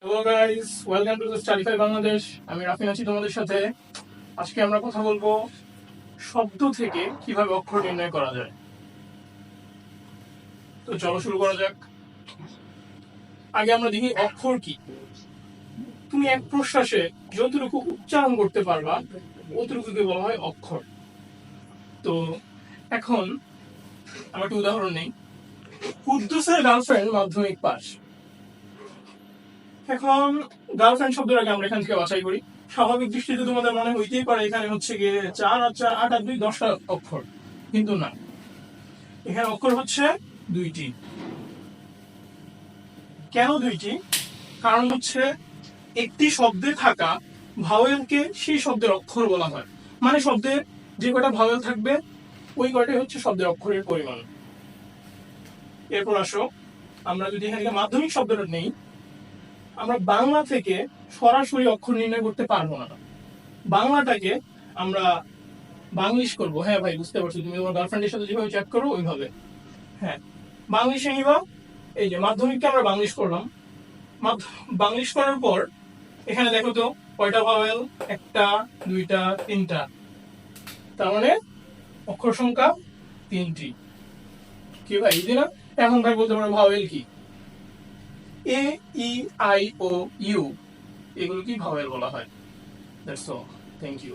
Hello guys, welcome to the Studyfy Bangladesh. আমি রাফিন আছি তোমাদের সাথে। আজকে আমরা কথা বলবো শব্দ থেকে কিভাবে অক্ষর নির্ণয় করা যায়। তো চলো শুরু করা যাক। আগে আমরা দেখি অক্ষর কি। তুমি এক প্রশ্বাসে যতটুকু উচ্চারণ করতে পারবা অতটুকুকে বলা হয় অক্ষর। তো এখন আমরা একটা উদাহরণ নেই। কুদ্দুসের গার্লফ্রেন্ড মাধ্যমিক পাস। এখন গার্লফ্রেন্ড শব্দটাকে আমরা এখান থেকে বাছাই করি। স্বাভাবিক দৃষ্টিতে তোমাদের মনে হইতেই পারে এখানে হচ্ছে গিয়ে 4 আর 4 8 আর 2 10টা অক্ষর, কিন্তু না, এখানে অক্ষর হচ্ছে 2টি। কেন 2টি? কারণ হচ্ছে একটি শব্দে থাকা ভাওয়েলকে সেই শব্দের অক্ষর বলা হয়। মানে শব্দে যে কটা ভাওয়েল থাকবে ওই কটাই হচ্ছে শব্দের অক্ষরের পরিমাণ। এরপর আসো, আমরা যদি এখানে মাধ্যমিক শব্দটা নেই, আমরা বাংলা থেকে সরাসরি অক্ষর নির্ণয় করতে পারবো না। বাংলাটাকে আমরা বাংলিশ করবো। হ্যাঁ ভাই, বুঝতে পারছি, তুমি তোমার গার্লফ্রেন্ডের সাথে যেভাবে চ্যাট করো ওইভাবে। হ্যাঁ, বাংলিশে নিবা। এই যে মাধ্যমিককে আমরা বাংলিশ করলাম। বাংলিশ করার পর এখানে দেখো তো কয়টা ভাওয়েল, 1টা 2টা 3টা, তার মানে অক্ষর সংখ্যা 3টি। কি ভাই, ইজি না? এখন ভাই বলতে পারো ভাওয়েল কি? এ, ই, আই, ও, ইউ, এগুলো কি ভাওয়েল বলা হয়। That's all. Thank you.